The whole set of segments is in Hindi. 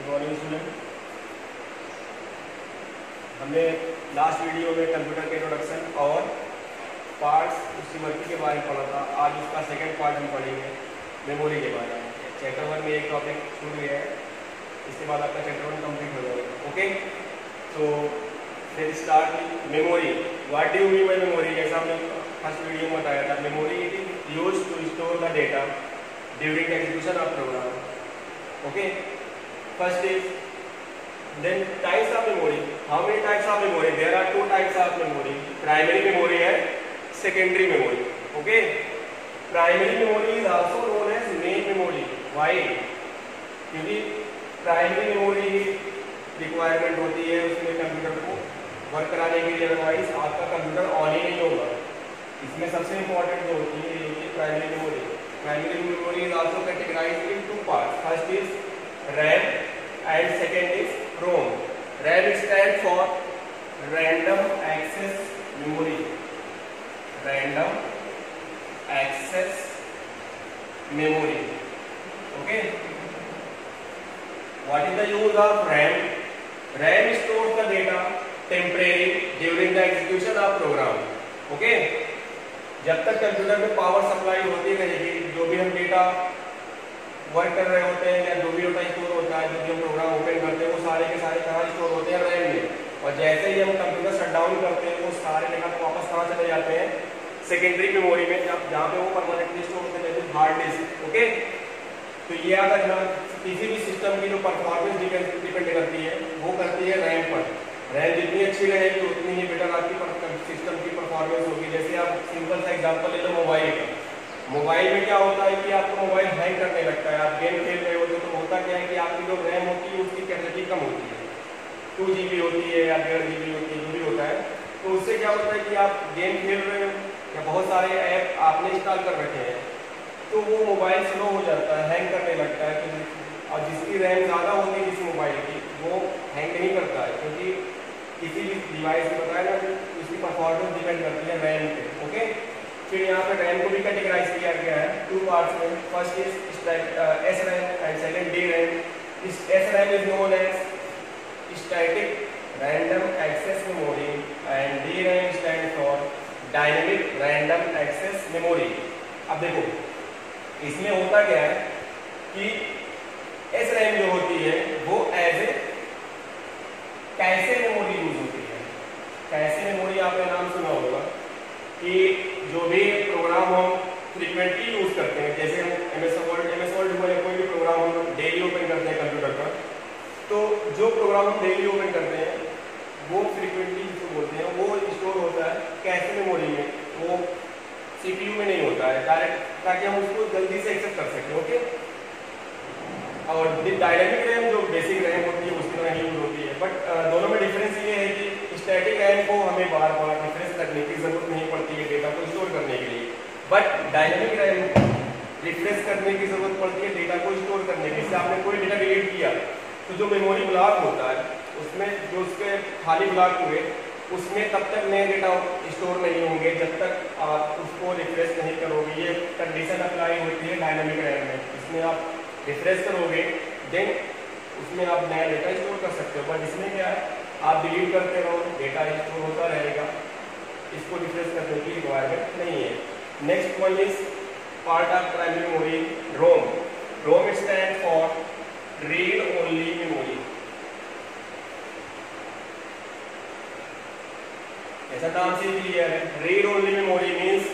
Good morning student. हमने लास्ट वीडियो में कंप्यूटर के इंट्रोडक्शन और पार्ट्स उसकी वर्किंग के बारे में पढ़ा था। आज उसका सेकंड पार्ट हम पढ़ेंगे मेमोरी के बारे में। चैप्टर 1 में एक टॉपिक छूट गया है, इसके बाद आपका चैप्टर 1 कंप्लीट हो जाएगा। ओके, तो फिर start memory. What do you mean by memory? जैसा हमने फर्स्ट वीडियो में बताया था, memory it is used to store the data during the execution of program. Okay, first is then types of memory. How many types of memory? There are two types of memory, primary memory and secondary memory. Okay, primary memory is also known as main memory. Why? क्योंकि primary memory रिक्वायरमेंट होती है उसमें कंप्यूटर को वर्क कराने के लिए, अदरवाइज आपका कंप्यूटर ऑन ही नहीं होगा। इसमें सबसे इंपॉर्टेंट जो होती है ये primary memory. Primary memory is also categorised in two parts. First is RAM and second is ROM. RAM stands for Random Access Memory. Random Access Memory. Okay. What is the use of RAM? RAM stores the data temporarily during the execution of program. Okay. जब तक कंप्यूटर में पावर सप्लाई होती रहेगी, जो भी हम डेटा वर्क कर रहे होते हैं या जो भी डेटा स्टोर होता है, जो भी हम प्रोग्राम ओपन करते हैं, वो सारे के सारे कहाँ स्टोर होते हैं? रैम में। और जैसे ही हम कंप्यूटर शट डाउन करते हैं, वो सारे डेटा वापस कहाँ चले जाते हैं? सेकेंडरी मेमोरी में, जहाँ पे वो परमानेंटली स्टोर होते हैं, जैसे हार्ड डिस्क। ओके, तो ये याद रखना, किसी भी सिस्टम की जो परफॉर्मेंस डिपेंड करती है वो करती है रैम पर। रैम जितनी अच्छी रहेगी उतनी ही बेटर आपकी सिस्टम की परफॉर्मेंस होगी। जैसे आप सिंपल सा एग्जाम्पल ले लो मोबाइल का। मोबाइल में क्या होता है कि आपको मोबाइल हैंग करने लगता है, आप गेम खेल रहे होते हो तो होता क्या है कि आपकी जो रैम होती है उसकी कैपेसिटी कम होती है, 2 GB होती है या 1.5 GB होती है, जो भी होता है। तो उससे क्या होता है कि आप गेम खेल रहे हो या बहुत सारे ऐप आपने इंस्टॉल कर रखे हैं, तो वो मोबाइल स्लो हो जाता है, हैंग करने लगता है। और जिसकी रैम ज़्यादा होती है किसी मोबाइल की, वो हैंग नहीं करता है, क्योंकि किसी भी डिवाइस में बताया ना उसकी परफॉर्मेंस डिपेंड करती है रैम पे। ओके, फिर यहाँ पे रैम को भी कैटेगराइज किया गया है 2 पार्ट्स में। First is SRAM and second DRAM। SRAM is known as static random access memory and DRAM stand for dynamic random access memory. अब देखो इसमें होता क्या है कि SRAM जो होती है वो as a cache memory use होती है। कैशे मेमोरी आपने नाम सुना होगा कि जो भी प्रोग्राम हम फ्रीक्वेंटली यूज करते हैं, जैसे हम MS वर्ड में कोई भी प्रोग्राम हम डेली ओपन करते हैं कंप्यूटर पर, तो जो प्रोग्राम हम डेली ओपन करते हैं वो फ्रीक्वेंटली जिसको बोलते हैं वो स्टोर होता है कैशे मेमोरी में, वो CPU में नहीं होता है डायरेक्ट, ताकि हम उसको जल्दी से एक्सेस कर सकें। ओके, और डायनेमिक रैम जो बेसिक रैम होती है उसकी तरह यूज होती है, बट दोनों में डिफरेंस ये है कि स्टैटिक रैम को हमें बार बार रिफ्रेश करने की जरूरत नहीं पड़ती है डेटा को स्टोर करने के लिए, बट डायनेमिक रैम रिफ्रेश करने की जरूरत पड़ती है डेटा को स्टोर करने के लिए। जैसे आपने कोई डेटा डिलीट किया तो जो मेमोरी ब्लॉक होता है उसमें जो उसके खाली ब्लॉक हुए उसमें तब तक नए डेटा स्टोर नहीं होंगे जब तक आप उसको रिफ्रेश नहीं करोगे। ये कंडीशन अप्लाई होती है डायनेमिक रैम में। इसमें आप रिफ्रेश करोगे देन उसमें आप नया डेटा स्टोर कर सकते हो, बट इसमें क्या है आप डिलीट करते रहो, डेटा स्टोर होता रहेगा, इसको रिफ्रेश करने की रिक्वायरमेंट नहीं है। Next one is part of primary memory, ROM. ROM stand for read only memory. ऐसा नाम से क्लियर है, read only memory means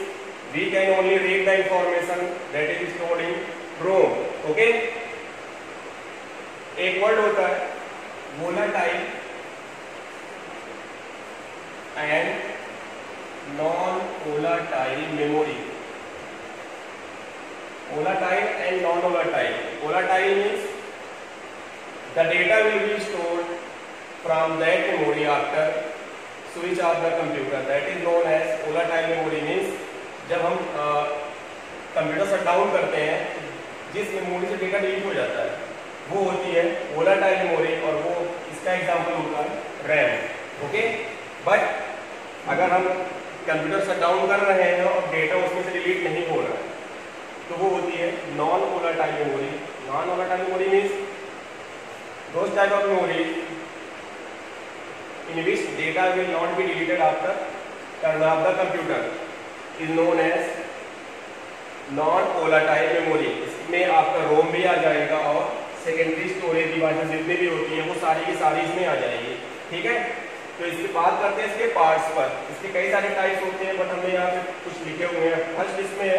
we can only read the information that is stored in ROM. Okay, एक वर्ड होता है volatile and non volatile memory. Volatile and non volatile. Volatile means the data will be stored from that memory after switch off the computer, that is known as volatile memory. Means जब हम कंप्यूटर शट डाउन करते हैं जिस मेमोरी से डेटा डिलीट हो जाता है वो होती है वोलेटाइल मेमोरी, और वो इसका एग्जांपल होता है रैम। ओके, बट अगर हम कंप्यूटर शट डाउन कर रहे हैं और डेटा उसमें से डिलीट नहीं हो रहा है तो वो होती है non volatile memory. Non volatile memory means Those type of memory in which data will not be deleted after turn off the computer is known as non volatile memory. इसमें आपका रोम भी आ जाएगा और सेकेंडरी स्टोरेज डिवाइसेस जितनी भी होती है वो सारी की सारी इसमें आ जाएगी। ठीक है, तो इसकी बात करते हैं इसके पार्ट्स पर। इसके कई सारे टाइप्स होते हैं, बट हमने यहाँ पे कुछ लिखे हुए हैं। फर्स्ट इसमें है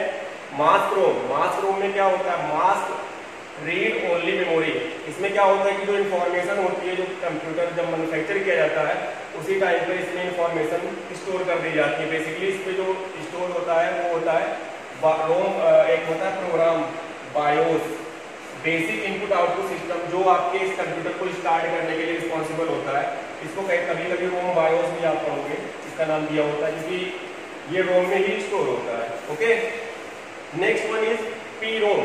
मास्क रोम। मास्क रोम में क्या होता है? Mask read only memory. इसमें क्या होता है कि जो इन्फॉर्मेशन होती है, जो कंप्यूटर जब मैन्युफैक्चर किया जाता है उसी टाइम पे इसमें इन्फॉर्मेशन स्टोर कर दी जाती है। बेसिकली इस पे जो स्टोर होता है वो होता है रोम। एक होता है program BIOS, basic input output system, जो आपके इस कंप्यूटर को स्टार्ट करने के लिए रिस्पॉन्सिबल होता है। इसको कभी कभी रोम बायोस भी आप पढ़ोगे, इसका नाम दिया होता है क्योंकि ये रोम में ही स्टोर होता है। Okay, next one is P ROM.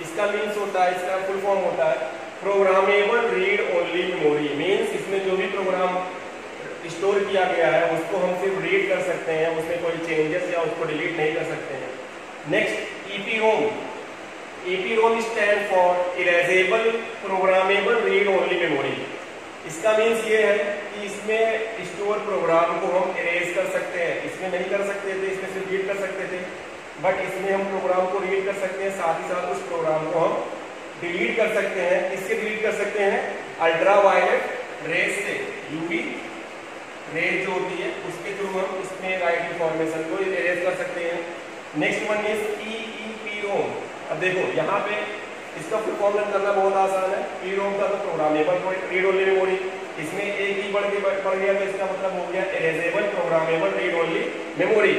इसका मीन्स होता है, इसका फुल फॉर्म होता है programmable read only memory. Means इसमें जो भी प्रोग्राम स्टोर किया गया है उसको हम सिर्फ रीड कर सकते हैं, उसमें कोई चेंजेस या उसको डिलीट नहीं कर सकते हैं। Next EPROM. EPROM stand for erasable programmable read only memory. इसका मीन्स ये है कि इसमें स्टोर प्रोग्राम को हम इरेज कर सकते हैं। इसमें नहीं कर सकते थे, इसमें सिर्फ रीड कर सकते थे, बट इसमें हम प्रोग्राम को रीड कर सकते हैं, साथ ही साथ उस प्रोग्राम को हम डिलीट कर सकते हैं। इससे डिलीट कर सकते हैं अल्ट्रावायलेट रेज से, यूवी रेज जो होती है उसके थ्रू हम इसमें राइट इंफॉर्मेशन को इरेज कर सकते हैं। Next one is EEPROM. अब देखो यहाँ पे इसका फुल फॉर्म करना बहुत आसान है। पीरोम का तो प्रोग्रामेबल रीड ओनली मेमोरी, इसमें एक ही बढ़ गया तो इसका मतलब हो गया erasable programmable read only memory.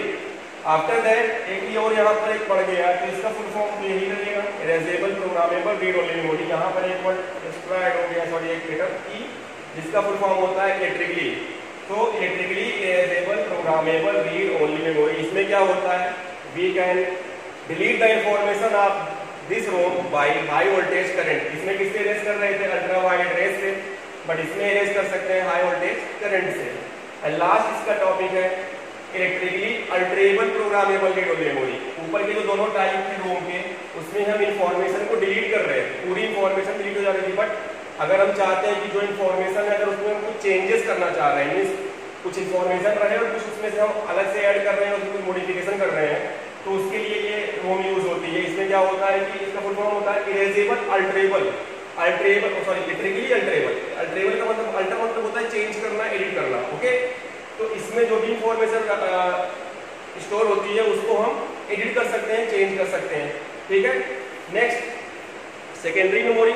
After that एक ही और यहाँ पर एक बढ़ गया तो इसका फुल फॉर्म यही रहेगा, erasable programmable read only memory. यहाँ पर एक वर्ड एक्स्ट्रा ऐड हो गया, सॉरी एक लेटर ई, जिसका फुल फॉर्म होता है इलेक्ट्रिकली। तो electrically erasable programmable read only memory. इसमें क्या होता है? We can delete the information of this ROM by high voltage current. इसमें किससे इरेज कर रहे थे? अल्ट्रावायलेट रेज से, बट इसमें इरेज कर सकते हैं हाई वोल्टेज करंट से। एंड लास्ट इसका टॉपिक है electrically alterable programmable read only memory. ऊपर के जो दोनों टाइप थे रोम के, उसमें हम इंफॉर्मेशन को डिलीट कर रहे हैं, पूरी इंफॉर्मेशन डिलीट हो जा रही थी, बट अगर हम चाहते हैं कि जो इन्फॉर्मेशन है अगर उसमें हम कुछ चेंजेस करना चाह रहे हैं, मीन्स कुछ इन्फॉर्मेशन रहे और कुछ उसमें से हम अलग से ऐड कर रहे हैं, उसमें कुछ मॉडिफिकेशन कर रहे हैं, तो उसके लिए ये रोम यूज होती है। इसमें क्या होता है कि इसका फुल फॉर्म होता है erasable alterable, electrically alterable. Alterable का मतलब, अल्टर मतलब होता है चेंज करना, एडिट करना। ओके, तो इसमें जो भी इंफॉर्मेशन स्टोर होती है उसको हम एडिट कर सकते हैं, चेंज कर सकते हैं। ठीक है, next secondary memory.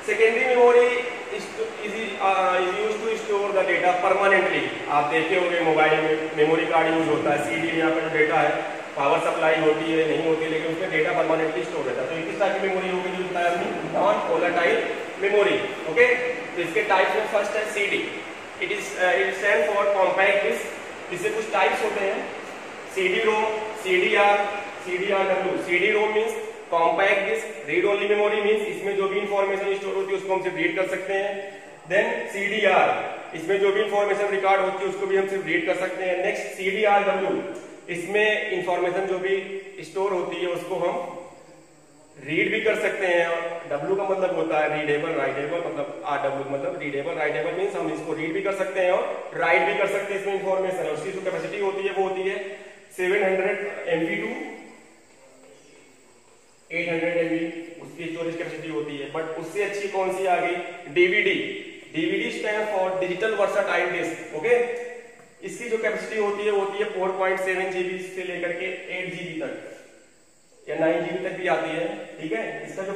Secondary memory is used to store the data permanently. आप देखे होंगे मोबाइल में मेमोरी कार्ड यूज होता है, सीडी में आपका जो डेटा है, पावर सप्लाई होती है नहीं होती है, लेकिन उसमें डेटा परमानेंटली स्टोर रहता है। तो किस टाइप की मेमोरी होगी? जो बताया हमने, नॉन वोलेटाइल मेमोरी। ओके, तो इसके टाइप्स में फर्स्ट है CD. It stand for compact disc. इससे कुछ टाइप्स होते हैं, CD ROM, CDR, CDRW. CD ROM means compact disc, read only memory means इसमें जो भी इंफॉर्मेशन स्टोर होती है उसको हम सिर्फ रीड कर सकते हैं। देन सीडीआर, इसमें जो भी इंफॉर्मेशन रिकॉर्ड होती है उसको भी हम सिर्फ रीड कर सकते हैं। नेक्स्ट सीडीआरडब्ल्यू, इसमें इंफॉर्मेशन जो भी स्टोर होती है उसको हम रीड भी कर सकते हैं। डब्ल्यू का मतलब होता है रीडेबल, राइटेबल, मतलब आरडब्ल्यू मतलब रीडेबल, राइटेबल मीन्स हम इसको रीड भी कर सकते हैं और राइट भी कर सकते हैं इसमें इंफॉर्मेशन। और उसकी जो कैपेसिटी होती है वो होती है 700 MB टू 800 MB, उसकी स्टोरेज कैपेसिटी होती है। बट उससे अच्छी कौन सी आ गई? DVD. DVD stand for digital versatile disc. Okay, इसकी जो कैपेसिटी होती है 4.7 GB से लेकर के 8 GB तक या 9 GB तक भी आती है। ठीक है, इसका जो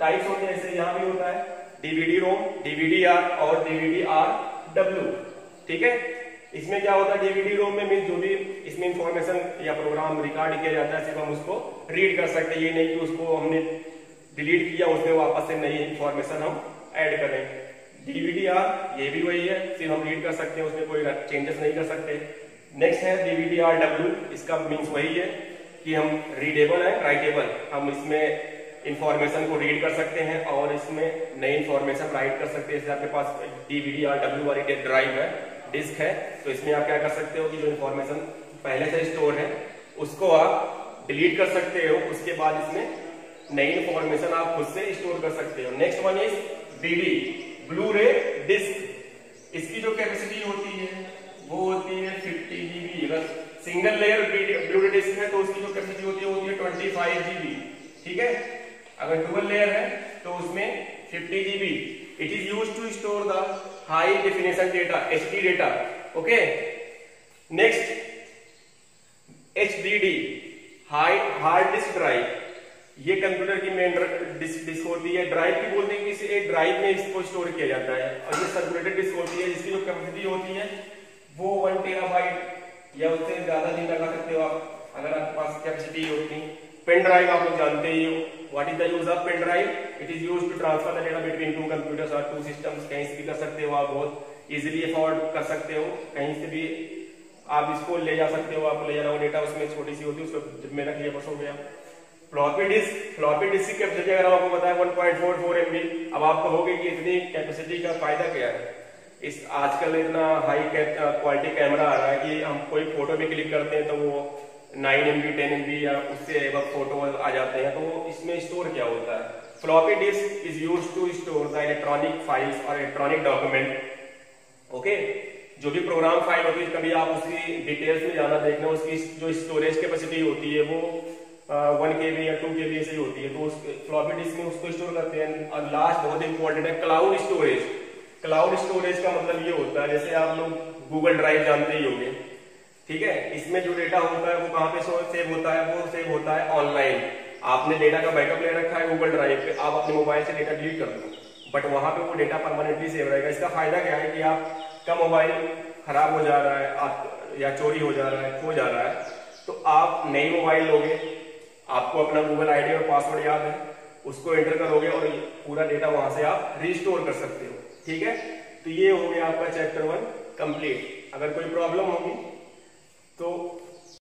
टाइप्स होते हैं जैसे यहाँ भी होता है डीवीडी रोम, डीवीडी आर और डीवीडी आरडब्ल्यू। ठीक है, इसमें क्या होता है? डीवीडी रोम में मीन्स जो भी इसमें इंफॉर्मेशन या प्रोग्राम रिकॉर्ड किया जाता है सिर्फ हम उसको रीड कर सकते हैं, ये नहीं कि उसको हमने डिलीट किया उसमें वापस से नई इंफॉर्मेशन हम ऐड करें। डीवीडी आर ये भी वही है, सिर्फ हम रीड कर सकते हैं, उसमें कोई चेंजेस नहीं कर सकते। नेक्स्ट है डीवीडी आरडब्ल्यू। इसका मीन्स वही है कि हम रीडेबल है, राइटेबल, हम इसमें इंफॉर्मेशन को रीड कर सकते हैं और इसमें नई इंफॉर्मेशन राइट कर सकते हैं। जैसे आपके पास डीवीडी आरडब्ल्यू वाली ड्राइव है, डिस्क है, तो इसमें आप क्या कर सकते हो कि जो इंफॉर्मेशन पहले से स्टोर है उसको आप डिलीट कर सकते हो, उसके बाद इसमें नई इंफॉर्मेशन आप खुद से स्टोर कर सकते हो। Next one is HDD blue रे डिस्क, इसकी जो कैपेसिटी होती है वो होती है 50 GB। अगर सिंगल लेयर ब्लू रे डिस्क है तो उसकी जो कैपेसिटी होती है 25 GB, ठीक है। अगर डुअल लेयर है तो उसमें 50 GB। It is used to store the high definition data, HD data, okay. Next HDD hard disk drive, ये कंप्यूटर की मेन डिस्क होती है। ड्राइव की बोलते हैं कि इसे एक ड्राइव में इसको स्टोर किया जाता है, और ये सर्कुलेटेड डिस्क होती है जिसकी जो कैपेसिटी होती है वो 1 TB या उससे ज्यादा दिन लगा सकते हो आप अगर आपके पास कैपेसिटी होती। पेन ड्राइव आप लोग जानते ही हो, what is the use of pen drive? It is used to transfer the data between two computers और टू सिस्टम्स। कहीं से भी कर सकते हो आप, बहुत इजीली फॉरवर्ड कर सकते हो, कहीं से भी आप इसको ले जा सकते हो। आपको ले जाना हो डेटा उसमें छोटी सी होती है, उसको में रख लिया बस हो गया। फ्लॉपी डिस्क की कैपेसिटी अगर आपको पता है 1.44 MB। अब आप कहोगे कि इतनी कैपेसिटी का फायदा क्या है? इस आजकल इतना हाई क्वालिटी कैमरा आ रहा है कि हम कोई फोटो भी क्लिक करते हैं तो वो 9 MB 10 MB या उससे एबव फोटो आ जाते हैं। तो इसमें स्टोर क्या होता है? Floppy disk is used to store the electronic files और इलेक्ट्रॉनिक डॉक्यूमेंट, ओके। जो भी प्रोग्राम फाइल होती है, कभी आप उसकी डिटेल्स में जाना देखना, उसकी जो स्टोरेज कैपेसिटी होती है वो 1 KB या 2 KB ऐसी होती है, तो उस फ्लॉपी डिस्क में उसको स्टोर करते हैं। और लास्ट बहुत इंपॉर्टेंट है क्लाउड स्टोरेज। क्लाउड स्टोरेज का मतलब ये होता है, जैसे आप लोग गूगल ड्राइव जानते ही होंगे, ठीक है। इसमें जो डेटा होता है वो कहाँ पे सेव होता है? वो सेव होता है ऑनलाइन। आपने डेटा का बैकअप ले रखा है गूगल ड्राइव पे, आप अपने मोबाइल से डेटा डिलीट कर दो, बट वहां पे वो डेटा परमानेंटली सेव रहेगा। इसका फायदा क्या है कि आपका मोबाइल खराब हो जा रहा है आप या चोरी हो जा रहा है, खो जा रहा है, तो आप नई मोबाइल लोगे, आपको अपना गूगल ID और पासवर्ड याद है, उसको एंटर करोगे और पूरा डेटा वहां से आप रिस्टोर कर सकते हो, ठीक है। तो ये हो गया आपका चैप्टर 1 कंप्लीट। अगर कोई प्रॉब्लम होगी तो